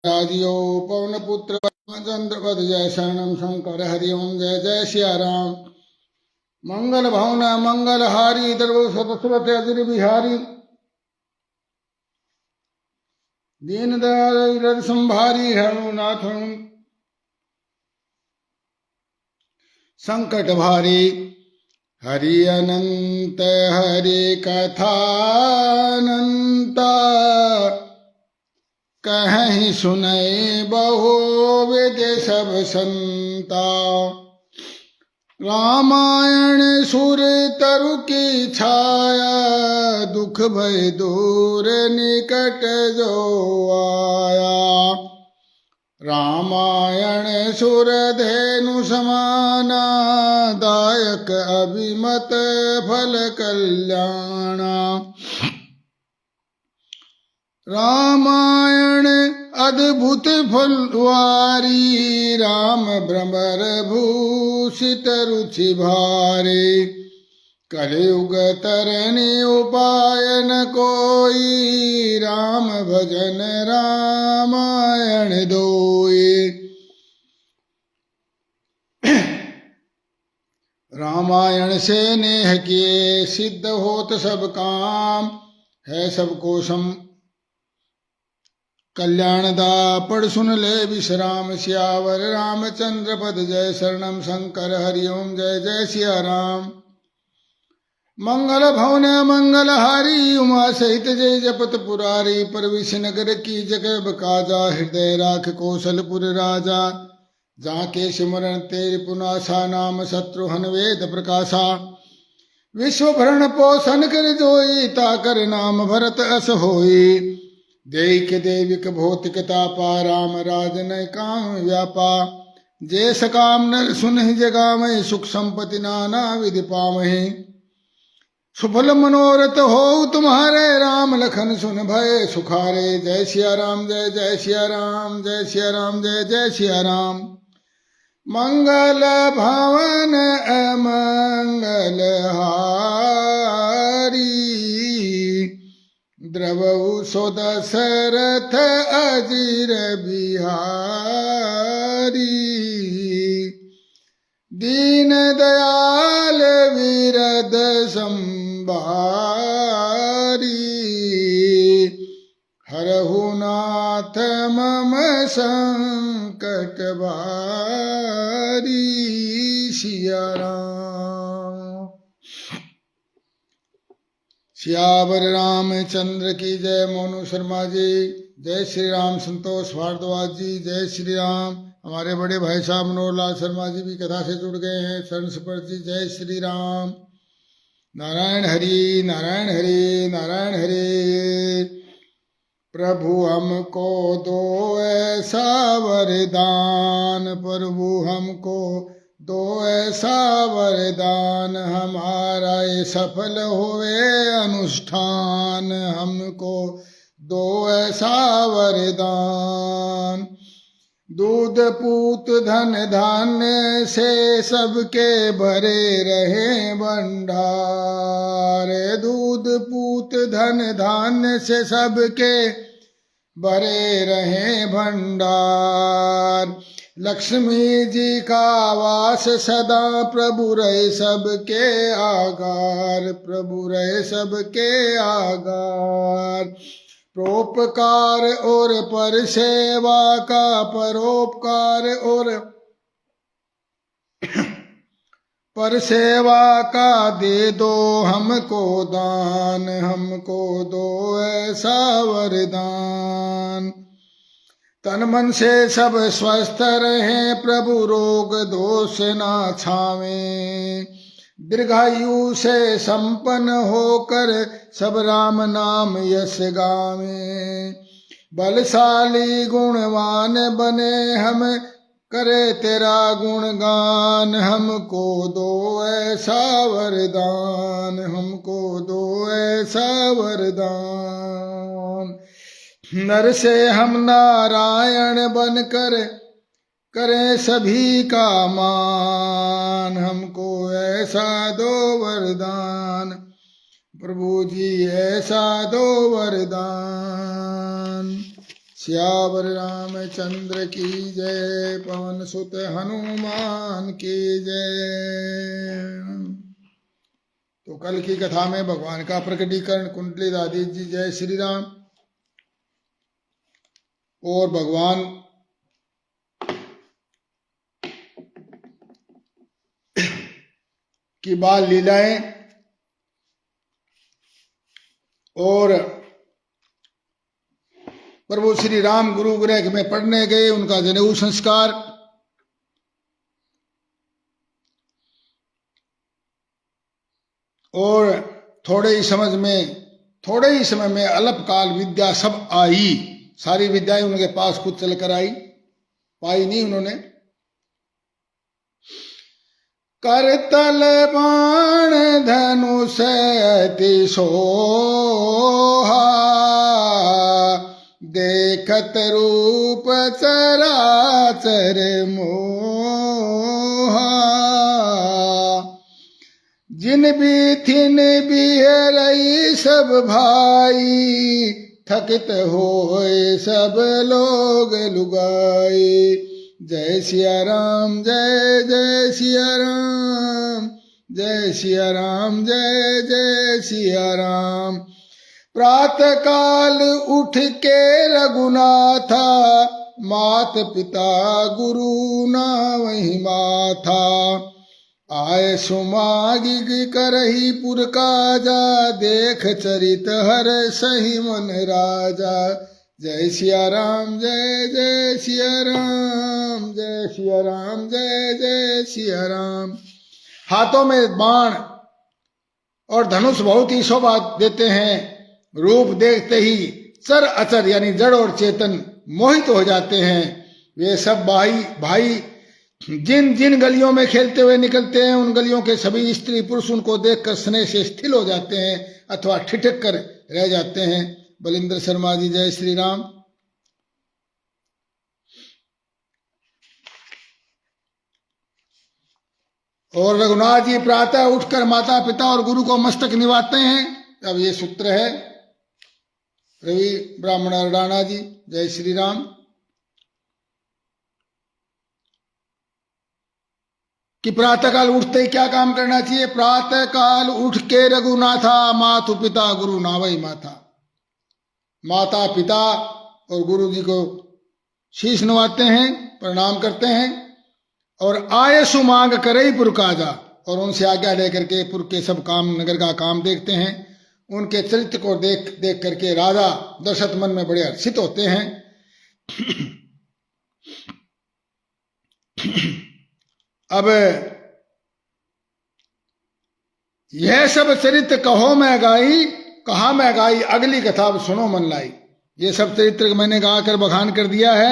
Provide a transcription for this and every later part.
राजियो पवन पुत्र चंद्रपद जय शरणम शंकर हरि ओम जय जय सिया राम। मंगल भवन मंगल हारी द्रव सतस्वत अजर बिहारी दीन दयाल संभारी हनुनाथ संकट भारी। हरि अनंत हरि कथा अनंता कहीं सुनई बहु विद सब संता। रामायण सुर तरु की छाया दुख भय दूर निकट जो आया। रामायण सुर धेनु समाना दायक अभिमत फल कल्याणा। रामायण अद्भुत फलवारी राम भ्रमर भूषित रुचि भारी। कलयुग तरनि उपाय न कोई राम भजन रामायण दोई। रामायण से नेह किए सिद्ध होत सब काम है सबको सम कल्याण दा पढ़ सुन ले विश्राम। सियावर रामचंद्र पद जय शरणम शंकर हरि ओम जय जय सिया राम। मंगल भवन मंगल हारी उमा सहित जय जपत पुरारी। परविश नगर की जगह बकाजा हृदय राख कौशलपुर राजा। जाके सिमरन तेज पुनासा नाम शत्रुहन वेद प्रकाशा। विश्व भरण पोषण कर जोई ताकर नाम भरत अस होई। देख देविक भौतिकता पा राम राजन काम व्यापा। जे सकाम नर सुन जगामहि सुख संपत्ति नाना विधि पामहि। सुफल मनोरथ हो तुम्हारे राम लखन सुन भय सुखारे। जय सिया राम जय जय सिया राम जय सिया राम जय जय सिया राम। मंगल भवन अमंगल हारी द्रवऊ सो दशरथ अजीर बिहारी। दीन दयाल विरद संभारी। हरहु नाथ मम संकट भारी। सिया राम। सियावर रामचंद्र की जय। मोनू शर्मा जी जय श्री राम। संतोष भारद्वाज जी जय श्री राम। हमारे बड़े भाई साहब मनोहरलाल शर्मा जी भी कथा से जुड़ गए हैं। शरण स्पर्श जी जय श्री राम। नारायण हरि नारायण हरि नारायण हरि। प्रभु हमको दो ऐसा वरदान प्रभु हमको दो ऐसा वरदान। हमारा ये सफल होवे अनुष्ठान। हमको दो ऐसा वरदान। दूध पूत धन धान्य से सबके भरे रहे भंडार। दूध पूत धन धान्य से सबके भरे रहे भंडार। लक्ष्मी जी का वास सदा प्रभु रहे सबके आगार। प्रभु रहे सबके आगार। परोपकार और पर सेवा का परोपकार और पर सेवा का दे दो हमको दान। हमको दो ऐसा वरदान। तन मन से सब स्वस्थ रहे प्रभु रोग दोष ना छावे। दीर्घायु से संपन्न होकर सब राम नाम यश गावे। बलशाली गुणवान बने हम करे तेरा गुणगान। हमको दो ऐसा वरदान। हमको दो ऐसा वरदान। नर से हम नारायण बनकर करें सभी का मान। हमको ऐसा दो वरदान प्रभु जी ऐसा दो वरदान। सियावर रामचंद्र की जय। पवन सुत हनुमान की जय। तो कल की कथा में भगवान का प्रकटीकरण, कुंडली दादी जी जय श्री राम। और भगवान की बाल लीलाएं और प्रभु श्री राम गुरु गृह में पढ़ने गए, उनका जनेऊ संस्कार, और थोड़े ही समय में अल्पकाल विद्या सब आई। सारी विद्याएं उनके पास खुद चलकर आई, पाई नहीं उन्होंने। करतल बाण धनुष अति सोहा, देखत रूप चराचर मोहा। जिन बीथिन बिहरई सब भाई, थकित होए सब लोग लुगाई। जय सिया राम जय जय सिया राम, जय सिया राम जय जय सिया राम। प्रातः काल उठ के रघुनाथा, मात पिता गुरु नावहि माथा। आय सुमागी करही पुर काजा, देख चरित हर सही मन राजा। जय सिया राम जय जय सिया राम, जय सिया राम जय जय सिया राम। हाथों में बाण और धनुष बहुत ही शोभा देते हैं। रूप देखते ही चर अचर यानी जड़ और चेतन मोहित हो जाते हैं। वे सब भाई जिन जिन गलियों में खेलते हुए निकलते हैं, उन गलियों के सभी स्त्री पुरुष उनको देखकर स्नेह से स्थिर हो जाते हैं अथवा ठिठक कर रह जाते हैं। बलिंद्र शर्मा जी जय श्री राम। और रघुनाथ जी प्रातः उठकर माता पिता और गुरु को मस्तक निवाते हैं। अब ये सूत्र है रवि ब्राह्मण अरडाना जी जय श्री राम। कि प्रातः काल उठते ही क्या काम करना चाहिए। प्रातः काल उठ के रघुनाथा, मातु पिता गुरु नावई माथा। माता पिता और गुरु जी को शीश नवाते हैं, प्रणाम करते हैं। और आयसु मांग करे पुर काजा, और उनसे आज्ञा लेकर के पुर के सब काम, नगर का काम देखते हैं। उनके चरित्र को देख करके राजा दशरथ मन में बड़े हर्षित होते हैं। अब यह सब चरित्र कहो मैं गाई, कहा मैं गाई, अगली कथा अब सुनो मन लाई। ये सब चरित्र मैंने गाकर बखान कर दिया है।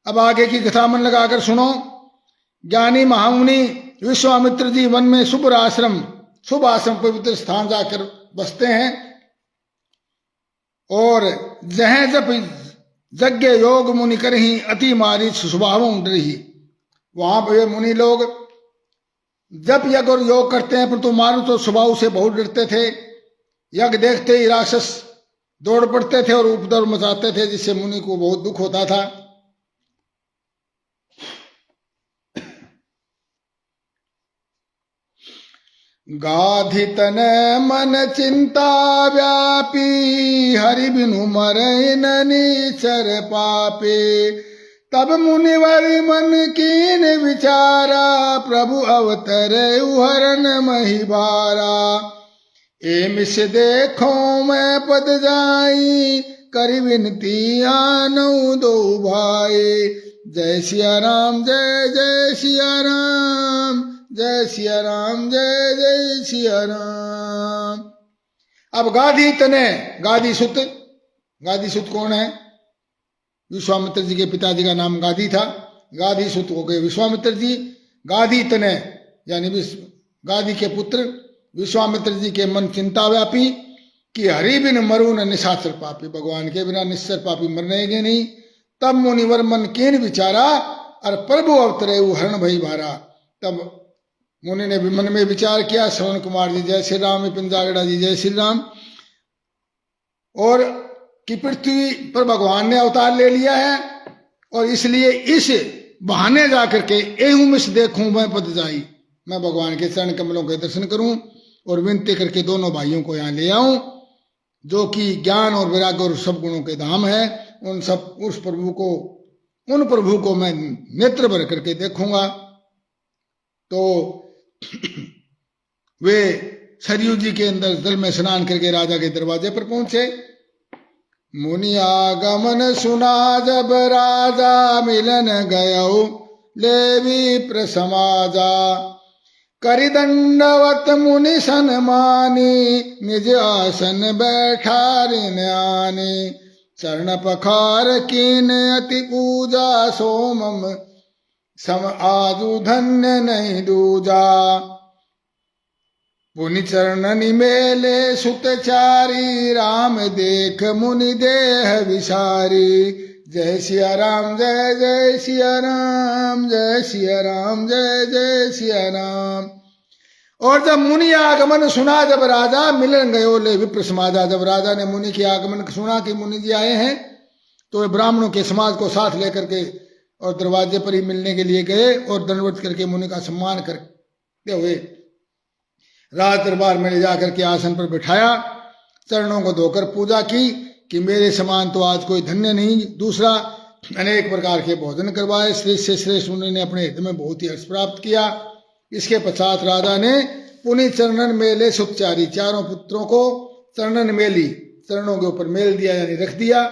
अब आगे की कथा मन लगाकर सुनो। ज्ञानी महामुनि विश्वामित्र जी वन में शुभ आश्रम पवित्र स्थान जाकर बसते हैं। और जह जप यज्ञ योग मुनि करही, अति मारी स्वभाव डरही। वहां पर मुनि लोग जब यज्ञ और योग करते हैं, परंतु मारू तो स्वभाव से बहुत डरते थे। यज्ञ देखते ही राक्षस दौड़ पड़ते थे और उपद्रव मचाते थे, जिससे मुनि को बहुत दुख होता था। गाधि तन मन चिंता व्यापी, हरि बिनु मरहि न निचर पापे। तब मुनिवर मन कीन विचारा, प्रभु अवतरे हरन महिबारा। एमिस देखो मैं पद जाई, करि विनती आनऊ दो भाई। जय सिया राम जय जय सिया राम, जय सिया राम जय जय सिया राम। अब गाधी तने, गाधी सुत कौन है। विश्वामित्र जी के पिताजी का नाम गाधी था। गाधी सुत हो गए विश्वामित्र जी। गाधी तने यानी गाधी के पुत्र विश्वामित्र जी के मन चिंता व्यापी, कि हरि बिन मरु न निशाचर पापी। भगवान के बिना निश्चर पापी मरने के नहीं। तब मुनिवर मन कीन विचारा, और प्रभु अवतरे हरण भई भारा। तब मुनि ने मन में विचार किया। श्रवण कुमार जी जय श्री राम, पिंजागड़ा जी जय श्री राम। और कि पृथ्वी पर भगवान ने अवतार ले लिया है और इसलिए इस बहाने जाकर के एहू मिस देखूं मैं पद जाई, मैं भगवान के चरण कमलों के दर्शन करूं और विनती करके दोनों भाइयों को यहाँ ले आऊं, जो कि ज्ञान और वैराग्य और सब गुणों के धाम है। उन प्रभु को मैं नेत्र भर करके देखूंगा। तो वे सरयू जी के अंदर जल में स्नान करके राजा के दरवाजे पर पहुंचे। मुनि आगमन सुना जब राजा मिलन गयो, लेवी प्रसमाजा करि दंडवत मुनि सन्मानी, निज आसन बैठारि न्यानी, चरण पखार कीन अति पूजा, सोमम सम आजु धन्य नहीं दूजा। पुनि चरणनि मेले सुतचारी, राम देख मुनि देह विसारी, जय सिया राम जय जय सिया राम, जय सिया राम जय जय सिया राम। और जब मुनि आगमन सुना जब राजा मिलन गयो, ले विप्र समाजा, जब राजा ने मुनि के आगमन सुना कि मुनि जी आए हैं, तो वे ब्राह्मणों के समाज को साथ लेकर के और दरवाजे पर ही मिलने के लिए गए और दंडवत करके मुनि का सम्मान करते हुए राज दरबार में ले जाकर के आसन पर बिठाया, चरणों को धोकर पूजा की कि मेरे समान तो आज कोई धन्य नहीं। दूसरा, अनेक प्रकार के भोजन करवाए, श्रेष्ठ से श्रेष्ठ उन्होंने अपने हित में बहुत ही हर्ष प्राप्त किया। इसके पश्चात राजा ने पुनि चरणन मेले सुपचारी, चारों पुत्रों को चरणन मेली, चरणों के ऊपर मेल दिया यानी रख दिया,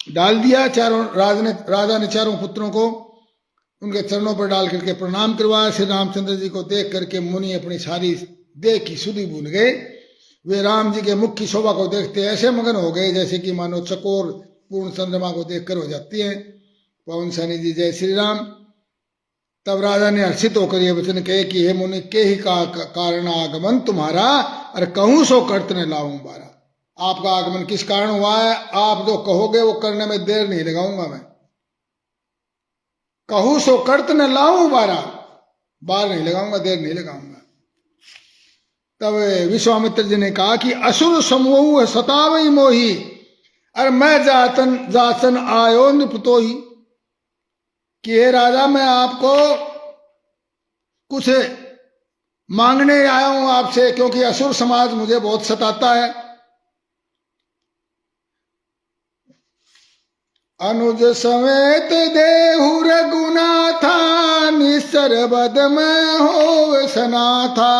डाल दिया। राजा ने चारों पुत्रों को उनके चरणों पर डाल करके प्रणाम करवाया। श्री रामचंद्र जी को देख करके मुनि अपनी सारी देह की सुधि भूल गए। वे राम जी के मुख की शोभा को देखते ऐसे मगन हो गए जैसे कि मानो चकोर पूर्ण चंद्रमा को देखकर हो जाती है। पवन सैनी जी जय श्री राम। तब राजा ने हर्षित होकर यह वचन कहे कि हे मुनि, के ही का कारण आगमन तुम्हारा, और कहूं सो करत न लाऊं बारा। आपका आगमन किस कारण हुआ है, आप जो कहोगे वो करने में देर नहीं लगाऊंगा मैं। कहूं सो करत न लाऊं बारा, बार नहीं लगाऊंगा, देर नहीं लगाऊंगा। तब विश्वामित्र जी ने कहा कि असुर समूह सतावई मोही, अरे मैं जाचन आयो निपतोही, कि हे राजा मैं आपको कुछ मांगने आया हूं आपसे, क्योंकि असुर समाज मुझे बहुत सताता है। अनुज समेत देहु रघुनाथा, निस्सर बद में हो सनाथा।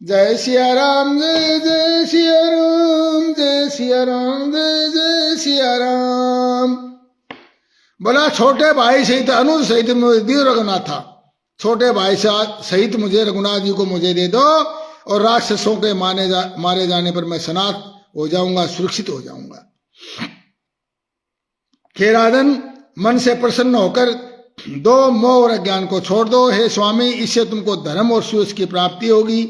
जय सिया राम जय जय सिया राम, जय सिया राम जय जय सिया राम। बोला छोटे भाई सहित अनुज सहित मुझे दियो रघुनाथा, छोटे भाई सहित मुझे रघुनाथ जी को मुझे दे दो, और राक्षसों के मारे जाने पर मैं सनात हो जाऊंगा, सुरक्षित हो जाऊंगा। हे राजन, मन से प्रसन्न होकर दो मोह और अज्ञान को छोड़ दो। हे स्वामी, इससे तुमको धर्म और सुयश की प्राप्ति होगी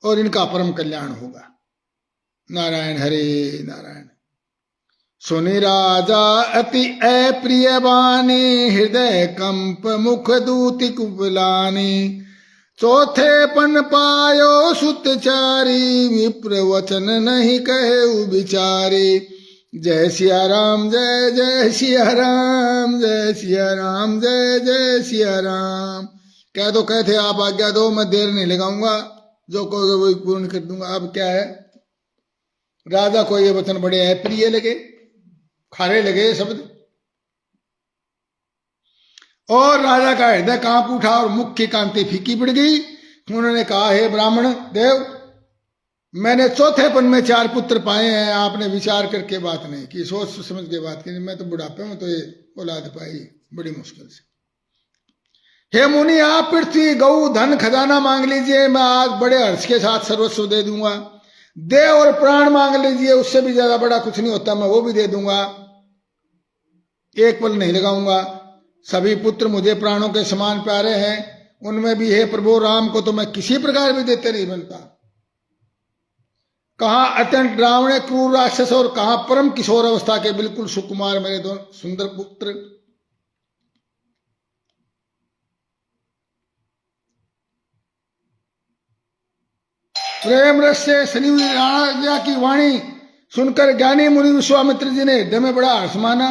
और इनका परम कल्याण होगा। नारायण हरे नारायण। सुनि राजा अति अप्रिय बानी, हृदय कंप मुख दूति कुबलानी। चौथे पन पायो सुतचारी, विप्र वचन नहीं कहे बिचारी। जय सिया राम जय जय सिया राम, जय सिया राम जय जय सिया राम। कह दो, कहते आप आज्ञा दो, मैं देर नहीं लगाऊंगा, जो कहोगे वही पूर्ण कर दूंगा। अब क्या है, राजा को ये वचन बड़े अप्रिय लगे, खारे लगे शब्द, और राजा का हृदय कांप उठा और मुख की कांति फीकी पड़ गई। उन्होंने कहा, हे ब्राह्मण देव, मैंने चौथेपन में 4 पुत्र पाए हैं, आपने विचार करके बात नहीं की, सोच समझ के बात की। मैं तो बुढ़ापे में तो ये औलाद पाई बड़ी मुश्किल से। हे मुनि, आप पृथ्वी गौ धन खजाना मांग लीजिए, मैं आज बड़े हर्ष के साथ सर्वस्व दे दूंगा। देह और प्राण मांग लीजिए, उससे भी ज्यादा बड़ा कुछ नहीं होता, मैं वो भी दे दूंगा, एक पल नहीं लगाऊंगा। सभी पुत्र मुझे प्राणों के समान प्यारे हैं, उनमें भी हे प्रभु राम को तो मैं किसी प्रकार भी देते नहीं बनता। कहाँ अत्यंत ड्रावणे क्रूर राक्षस और कहाँ परम किशोर अवस्था के बिल्कुल सुकुमार मेरे दो सुंदर पुत्र। प्रेम रस से सनी हुई राजा की वाणी सुनकर ज्ञानी मुनि विश्वामित्र जी ने हृदय में बड़ा हर्ष माना।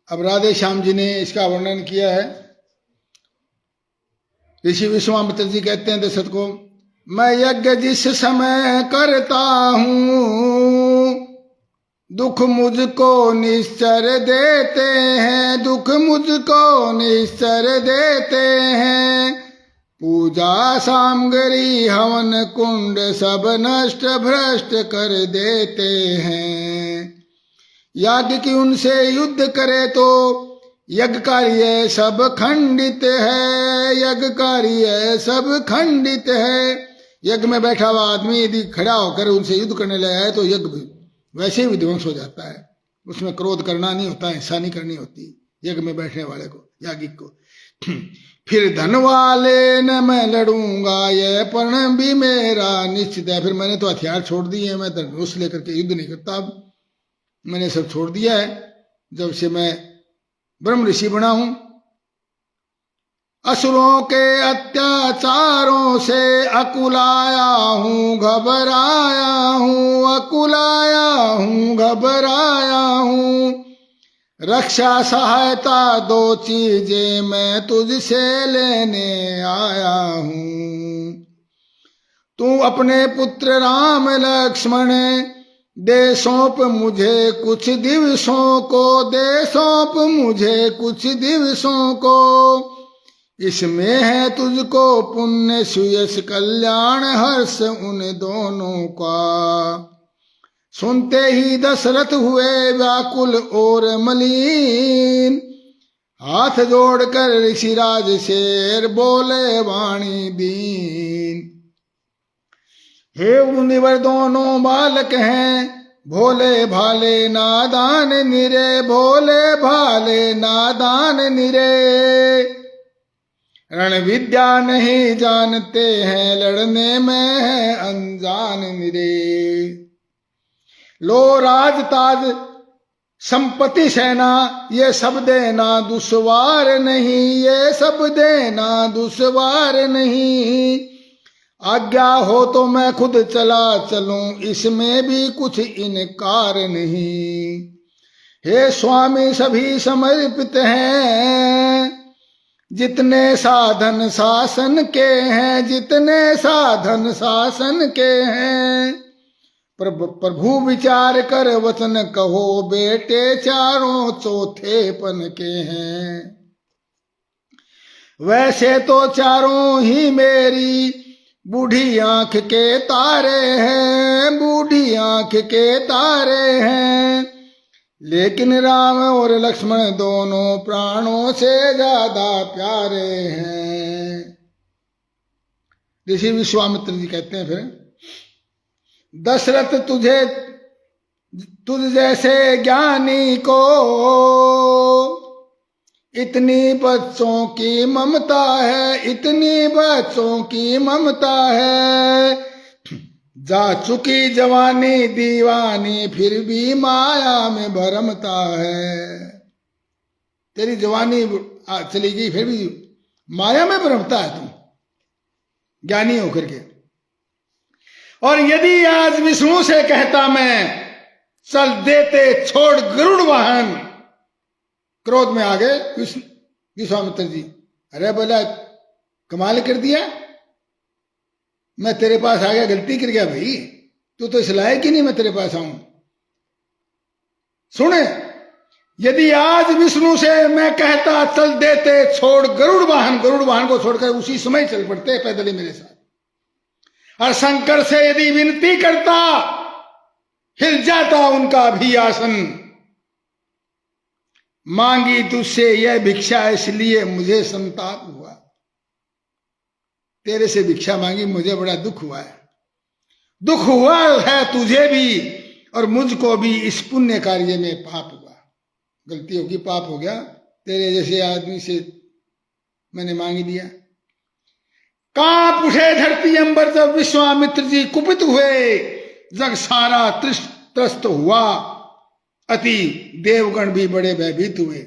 अब राधे श्याम जी ने इसका वर्णन किया है। ऋषि विश्वामित्र जी कहते हैं दशरथ को, मैं यज्ञ जिस समय करता हूं दुख मुझको निश्चर देते हैं, दुख मुझको निश्चर देते हैं। पूजा सामग्री हवन कुंड सब नष्ट भ्रष्ट कर देते हैं। याज्ञ की उनसे युद्ध करे तो यज्ञ कार्य सब खंडित है, यज्ञ कार्य सब खंडित है। यज्ञ में बैठा हुआ आदमी यदि खड़ा होकर उनसे युद्ध करने लगा है तो यज्ञ वैसे ही विध्वंस हो जाता है। उसमें क्रोध करना नहीं होता, हिंसा नहीं करनी होती यज्ञ में बैठने वाले को, याज्ञिक को। फिर धन वाले न मैं लड़ूंगा, यह प्रण भी मेरा निश्चित है। फिर मैंने तो हथियार छोड़ दिए, मैं धनुष लेकर के युद्ध नहीं करता, अब मैंने सब छोड़ दिया है जब से मैं ब्रह्म ऋषि बना हूं। असुरों के अत्याचारों से अकुलाया हूं, घबराया हूं, अकुलाया हूं, घबराया हूं। रक्षा सहायता दो चीजें मैं तुझसे लेने आया हूं। तू अपने पुत्र राम लक्ष्मण दे सौंप मुझे कुछ दिवसों को, दे सौंप मुझे कुछ दिवसों को। इसमें है तुझको पुण्य सुयश कल्याण हर्ष उन दोनों का। सुनते ही दशरथ हुए व्याकुल और मलिन, हाथ जोड़कर ऋषिराज शेर बोले वाणी दीन। हे मुनिवर दोनों बालक हैं, भोले भाले नादान निरे, भोले भाले नादान निरे। रण विद्या नहीं जानते हैं, लड़ने में है अनजान निरे। लो राज ताज संपत्ति सेना ये सब देना दुश्वार नहीं, ये सब देना दुश्वार नहीं। आज्ञा हो तो मैं खुद चला चलूं, इसमें भी कुछ इनकार नहीं। हे स्वामी सभी समर्पित हैं, जितने साधन शासन के हैं, जितने साधन शासन के हैं। प्रभु विचार कर वचन कहो, बेटे चारों चौथेपन के हैं। वैसे तो चारों ही मेरी बूढ़ी आंख के तारे हैं, बूढ़ी आंख के तारे हैं। लेकिन राम और लक्ष्मण दोनों प्राणों से ज्यादा प्यारे हैं। ऋषि विश्वामित्र जी कहते हैं फिर, दशरथ तुझ जैसे ज्ञानी को इतनी बच्चों की ममता है, इतनी बच्चों की ममता है। जा चुकी जवानी दीवानी फिर भी माया में भरमता है। तेरी जवानी चली गई फिर भी माया में भरमता है तुम ज्ञानी होकर के। और यदि आज विष्णु से कहता मैं चल देते छोड़ गरुड़ वाहन, क्रोध में आ गए विश्वामित्र जी। अरे बोला कमाल कर दिया, मैं तेरे पास आ गया, गलती कर गया भाई, तू तो इस लायक ही नहीं मैं तेरे पास आऊं। सुने, यदि आज विष्णु से मैं कहता चल देते छोड़ गरुड़ वाहन को छोड़कर उसी समय चल पड़ते पैदल ही मेरे साथ। और शंकर से यदि विनती करता हिल जाता उनका भी आसन। मांगी तुझसे यह भिक्षा इसलिए मुझे संताप हुआ, तेरे से भिक्षा मांगी मुझे बड़ा दुख हुआ है। दुख हुआ है तुझे भी और मुझको भी, इस पुण्य कार्य में पाप हुआ, गलती होगी, पाप हो गया। तेरे जैसे आदमी से मैंने मांग लिया। कांप उठे धरती अंबर जब विश्वामित्र जी कुपित हुए, जग सारा त्रस्त हुआ अति, देवगण भी बड़े भयभीत हुए।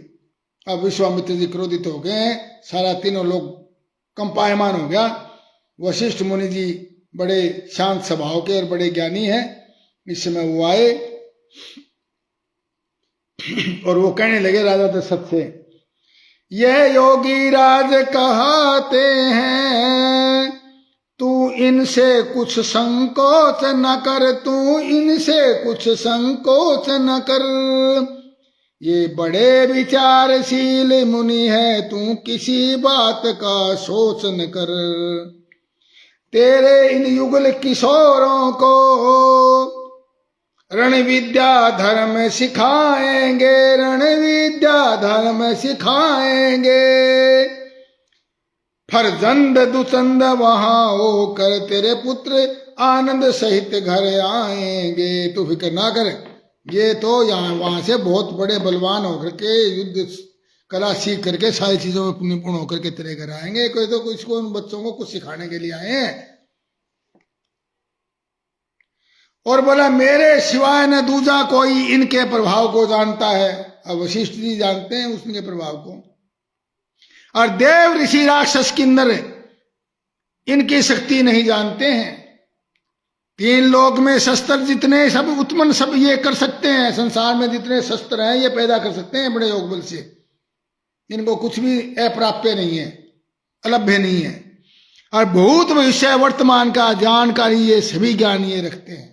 अब विश्वामित्र जी क्रोधित हो गए हैं, सारा तीनों लोग कंपायमान हो गया। वशिष्ठ मुनि जी बड़े शांत स्वभाव के और बड़े ज्ञानी हैं। इस समय वो आए और वो कहने लगे राजा दशरथ से, यह योगी राज कहते हैं, तू इनसे कुछ संकोच न कर, तू इनसे कुछ संकोच न कर। ये बड़े विचारशील मुनि है, तू किसी बात का सोच न कर। तेरे इन युगल किशोरों को रण विद्या धर्म सिखाएंगे, रण विद्या धर्म सिखाएंगे। फरजंद दुचंद वहां होकर तेरे पुत्र आनंद सहित घर आएंगे। तू फिक्र ना कर, ये तो यहाँ वहां से बहुत बड़े बलवान होकर के युद्ध कला सीख करके सारी चीजों में निपुण होकर के तेरे घर आएंगे। कोई तो इसको उन बच्चों को कुछ सिखाने के लिए आए हैं। और बोला, मेरे सिवाय न दूजा कोई इनके प्रभाव को जानता है। अब वशिष्ठ जी जानते हैं उसके प्रभाव को, और देव ऋषि राक्षस किन्नर इनकी शक्ति नहीं जानते हैं। तीन लोक में शस्त्र जितने सब उत्पन्न सब ये कर सकते हैं, संसार में जितने शस्त्र हैं ये पैदा कर सकते हैं बड़े योग बल से। इनको कुछ भी अप्राप्य नहीं है, अलभ्य नहीं है। और भूत भविष्य वर्तमान का जानकारी ये सभी ज्ञान ये रखते हैं।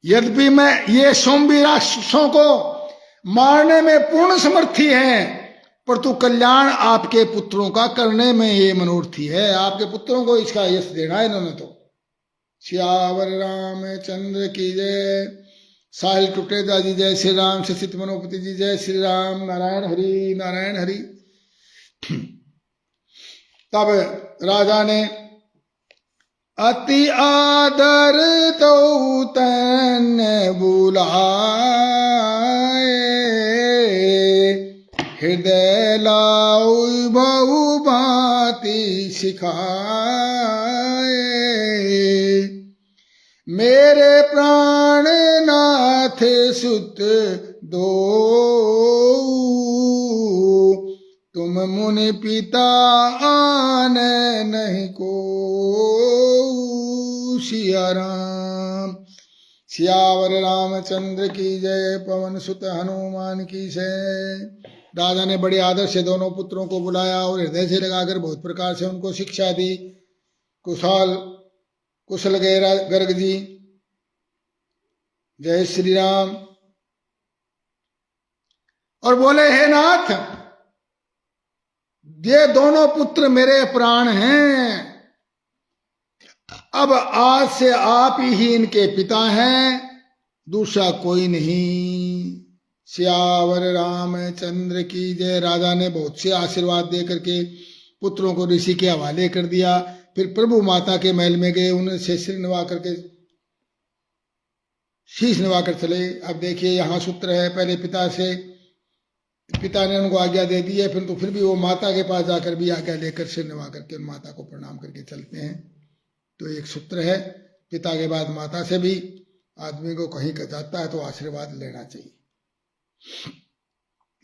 यद्यपि मैं ये सोम्बी राक्षसों को मारने में पूर्ण समर्थी है, पर तू कल्याण आपके पुत्रों का करने में ये मनोर्थी है। आपके पुत्रों को इसका यश देना है इन्होंने तो। सियावर रामचंद्र की जय। साहिल टुटेजा जी जय श्री राम। शशित मनोपति जी जय श्री राम। नारायण हरि नारायण हरि। तब राजा ने अति आदर तो तन बुलाए, हृदय लाउ बहु भांति सिखाए। मेरे प्राण नाथ सुत दो, तुम मुनि पिता आन नहीं को। सिया राम। सियावर रामचंद्र की जय। पवन सुत हनुमान की जय। दादा ने बड़े आदर से दोनों पुत्रों को बुलाया और हृदय से लगाकर बहुत प्रकार से उनको शिक्षा दी। कुशल गर्ग जी जय श्री राम। और बोले, हे नाथ, ये दोनों पुत्र मेरे प्राण हैं। अब आज से आप ही इनके पिता हैं, दूसरा कोई नहीं। सियावर रामचंद्र की जय। राजा ने बहुत से आशीर्वाद दे करके पुत्रों को ऋषि के हवाले कर दिया। फिर प्रभु माता के महल में गए, उनसे सिर नवा करके शीश नवाकर चले। अब देखिए यहाँ सूत्र है, पहले पिता ने उनको आज्ञा दे दी है, फिर भी वो माता के पास जाकर भी आज्ञा लेकर सिर नवा करके उन माता को प्रणाम करके चलते हैं। तो एक सूत्र है, पिता के बाद माता से भी आदमी को कहीं का जाता है तो आशीर्वाद लेना चाहिए,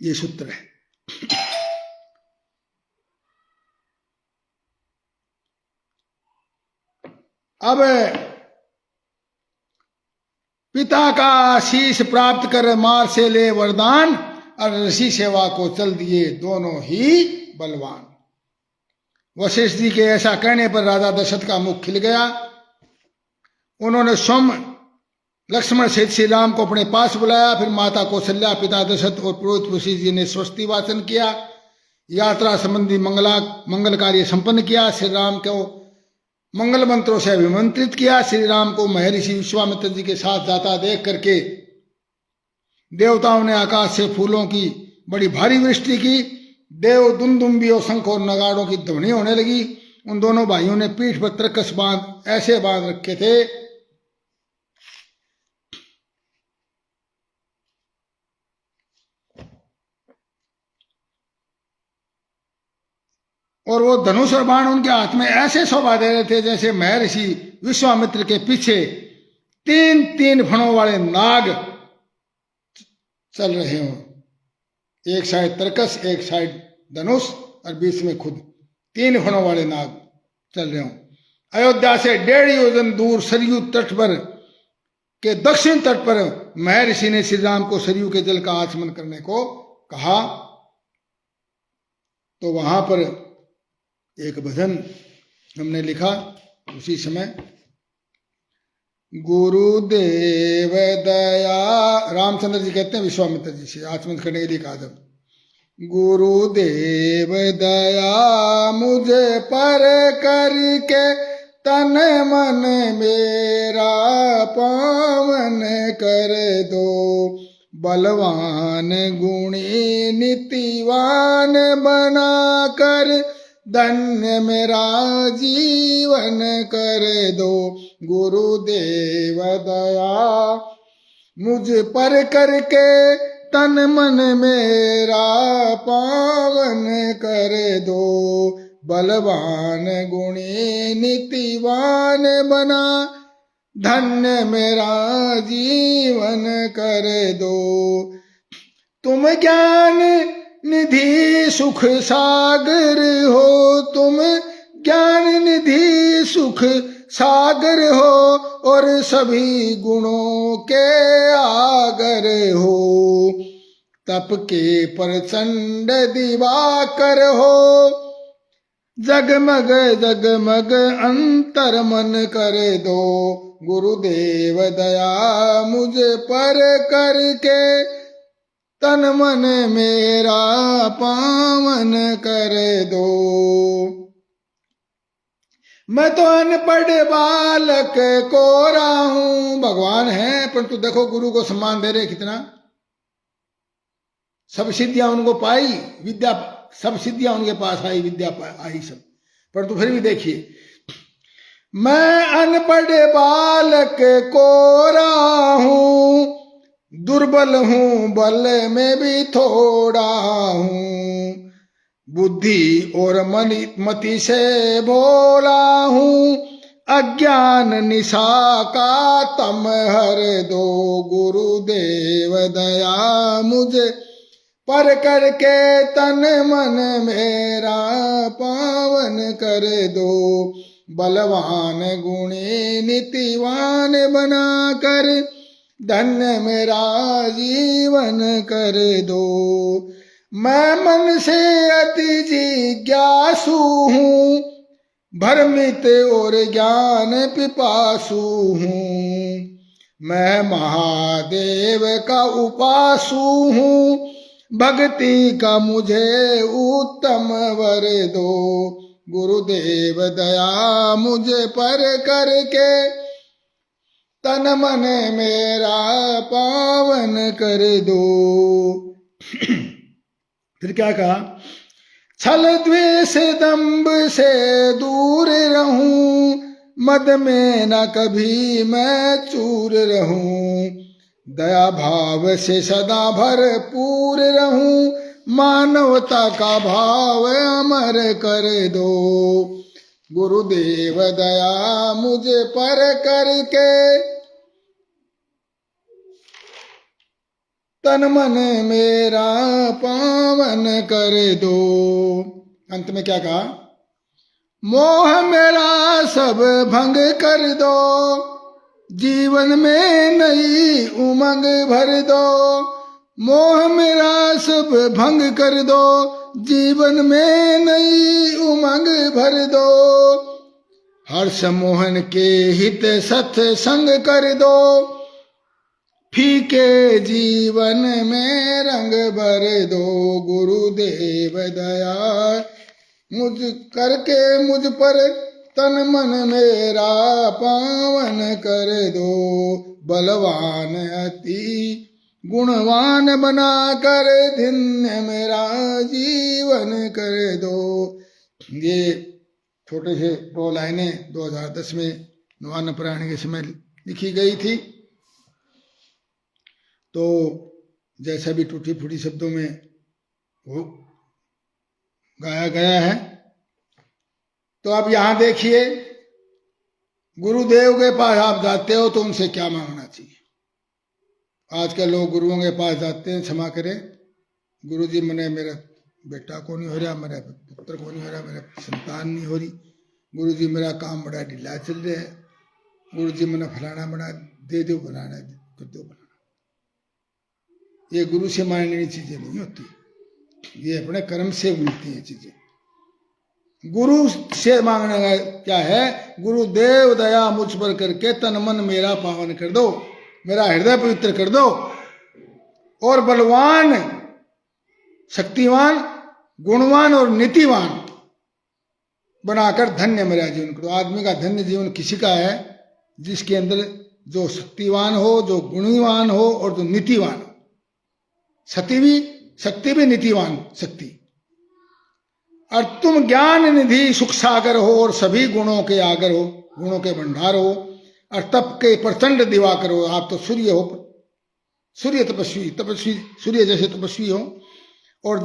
ये सूत्र है। अब पिता का आशीष प्राप्त कर मार से ले वरदान, और ऋषि सेवा को चल दिए दोनों ही बलवान। वशिष्ठ जी के ऐसा कहने पर राजा दशरथ का मुख खिल गया। उन्होंने स्वयं लक्ष्मण सहित श्री राम को अपने पास बुलाया। फिर माता कौशल्या, पिता दशरथ और पुरोहित वशिष्ठ जी ने स्वस्ति वाचन किया। यात्रा संबंधी मंगल कार्य संपन्न किया। श्री राम को मंगल मंत्रों से अभिमंत्रित किया। श्री राम को महर्षि विश्वामित्र जी के साथ जाता देख करके देवताओं ने आकाश से फूलों की बड़ी भारी वृष्टि की। देव दुंदुम्बियों, शंख और नगाड़ों की ध्वनि होने लगी। उन दोनों भाइयों ने पीठ पर तरकस ऐसे बांध रखे थे और वो धनुष और बाण उनके हाथ में ऐसे शोभा दे रहे थे जैसे महर्षि विश्वामित्र के पीछे 3-3 फणों वाले नाग चल रहे हों। एक साइड तरकस, एक साइड धनुष और बीच में खुद 3 फणों वाले नाग चल रहे हों। अयोध्या से 1.5 योजन दूर सरयू तट पर के दक्षिण तट पर महर्षि ने श्री राम को सरयू के जल का आचमन करने को कहा। तो वहां पर एक भजन हमने लिखा उसी समय, गुरुदेव दया, रामचंद्र जी कहते हैं विश्वामित्र जी से आचमन करने के लिए कहा जब, गुरुदेव दया मुझे पर करके तन मन मेरा पावन कर दो, बलवान गुणी नीतिवान बना कर धन्य मेरा जीवन कर दो, गुरुदेव दया मुझ पर करके तन मन मेरा पावन कर दो, बलवान गुणी नीतिवान बना धन्य मेरा जीवन कर दो, तुम ज्ञान निधि सुख सागर हो, तुम ज्ञान निधि सुख सागर हो और सभी गुणों के आगर हो, तप के प्रचंड दिवाकर हो, जगमग जगमग अंतर मन कर दो, गुरुदेव दया मुझ पर करके तन मन मेरा पावन कर दो, मैं तो अनपढ़ बालक कोरा हूं, भगवान है परंतु देखो गुरु को सम्मान दे रहे कितना, सब सिद्धियां उनको पाई, विद्या सब सिद्धियां उनके पास आई, विद्या आई सब, परंतु फिर भी देखिए, मैं अनपढ़ बालक कोरा हूं, दुर्बल हूं बल में भी थोड़ा हूं, बुद्धि और मति से भोला हूं, अज्ञान निशा का तम हर दो, गुरुदेव दया मुझे पर करके तन मन मेरा पावन कर दो, बलवान गुणी नीतिवान बना कर धन्य मेरा जीवन कर दो, मैं मन से अति जिज्ञासु हूँ, भ्रमित और ज्ञान पिपासु हूँ, मैं महादेव का उपासु हूँ, भक्ति का मुझे उत्तम वर दो, गुरुदेव दया मुझे पर करके तन मन मेरा पावन कर दो। फिर क्या कहा, छल द्वेष दंभ से दूर रहूं, मद में न कभी मैं चूर रहूं, दया भाव से सदा भरपूर रहूं, मानवता का भाव अमर कर दो, गुरुदेव दया मुझे पर करके तन मन मेरा पावन कर दो। अंत में क्या कहा, मोह मेरा सब भंग कर दो, जीवन में नई उमंग भर दो, मोह मेरा सब भंग कर दो, जीवन में नई उमंग भर दो, हर्ष मोहन के हित सत्संग कर दो, फीके जीवन में रंग भर दो, गुरुदेव दया मुझ पर तन मन मेरा पावन कर दो, बलवान अति गुणवान बना कर धन्य मेरा जीवन कर दो। ये छोटे से 2 लाइनें 2010 में नवान्न पारायण के समय लिखी गई थी। तो जैसा भी टूटी फूटी शब्दों में वो गाया गया है, तो अब यहां देखिए, गुरुदेव के पास आप जाते हो तो उनसे क्या मांगना चाहिए। आजकल लोग गुरुओं के पास जाते हैं, क्षमा करें गुरु जी, मैंने मेरा बेटा को नहीं हो रहा, मेरा पुत्र को नहीं हो रहा, मेरा संतान नहीं हो रही, गुरु जी मेरा काम बड़ा ढीला चल रहा है, गुरु जी मैंने फलाना बना दे दो, बनाना कर दो बनाना। ये गुरु से मांगने वाली चीजें नहीं होती, ये अपने कर्म से मिलती हैं चीजें। गुरु से मांगने का क्या है, गुरुदेव दया मुझ पर करके तन मन मेरा पावन कर दो, मेरा हृदय पवित्र कर दो, और बलवान, शक्तिवान, गुणवान और नीतिवान बनाकर धन्य मेरा जीवन करो। आदमी का धन्य जीवन किसी का है जिसके अंदर जो शक्तिवान हो, जो गुणवान हो और जो नीतिवान हो। शक्ति भी नीतिवान शक्ति। और तुम ज्ञान निधि सुख सागर हो और सभी गुणों के आगर हो, गुणों के भंडार हो, और तप के प्रचंड दिवाकर हो। आप तो सूर्य हो, सूर्य तपस्वी सूर्य जैसे तपस्वी हो, और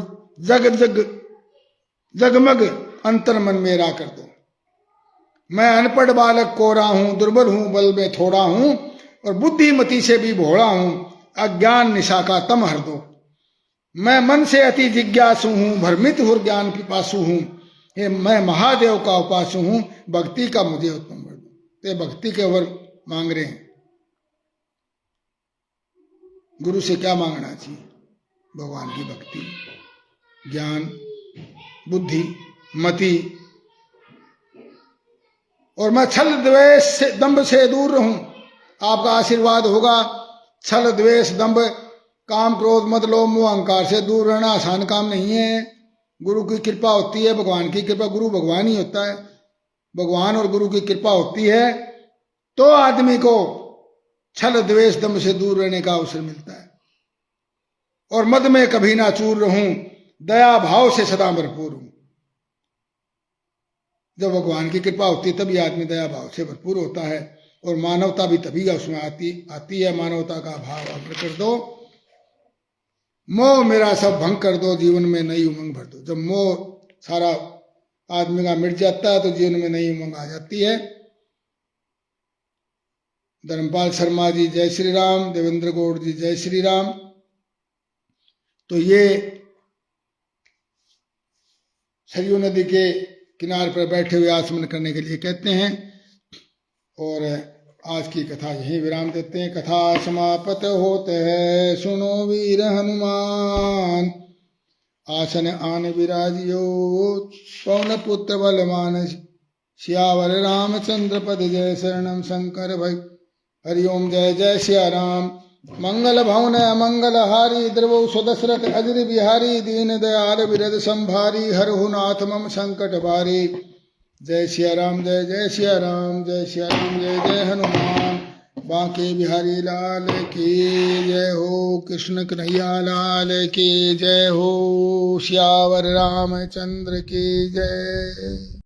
जगमग अंतर मन मेरा कर दो। मैं अनपढ़ बालक कोरा हूं, दुर्बल हूं, बल में थोड़ा हूं, और बुद्धिमती से भी भोला हूं, अज्ञान निशा का तम हर दो। मैं मन से अति जिज्ञासु हूं, भ्रमित हो ज्ञान पिपासु हूं, ये मैं महादेव का उपासु हूं, भक्ति का मुझे उत्तम वर दो। ये भक्ति के वर मांग रहे हैं। गुरु से क्या मांगना चाहिए? भगवान की भक्ति, ज्ञान, बुद्धि, मति, और मैं छल द्वेष से, दंभ से दूर रहूं। आपका आशीर्वाद होगा। छल द्वेष दंभ, काम क्रोध मद लोभ मोह अहंकार से दूर रहना आसान काम नहीं है। गुरु की कृपा होती है, भगवान की कृपा, गुरु भगवान ही होता है। भगवान और गुरु की कृपा होती है तो आदमी को छल द्वेष दंभ से दूर रहने का अवसर मिलता है। और मद में कभी ना चूर रहूं, दया भाव से सदा भरपूर हूं। जब भगवान की कृपा होती है तभी आदमी दया भाव से भरपूर होता है, और मानवता भी तभी उसमें आती है। मानवता का भाव अग्र कर दो, मोह मेरा सब भंग कर दो, जीवन में नई उमंग भर दो। जब मोह सारा आदमी का मिट जाता है तो जीवन में नई उमंग आ जाती है। धर्मपाल शर्मा जी जय श्री राम, देवेंद्र गौड़ जी जय श्री राम। तो ये सरयू नदी के किनारे पर बैठे हुए आचमन करने के लिए कहते हैं। और आज की कथा यहीं विराम देते हैं। कथा समाप्त होते है, सुनो वीर हनुमान, आसन आन विराजियो, पवन पुत्र बलवान, सियावर रामचंद्र पद जय, शरणम शंकर भय। हरिओम जय जय सिया राम। मंगल भवन अमंगल हारी, द्रवौ सुदशरथ अजर बिहारी, दीन दयाल विरद संभारी, हरहु नाथ मम संकट भारी। जय सिया राम जय जय सिया राम, जय सिया राम जय जय हनुमान। बांके बिहारी लाल की जय हो, कृष्ण कन्हैया लाल की जय हो, सियावर रामचंद्र की जय।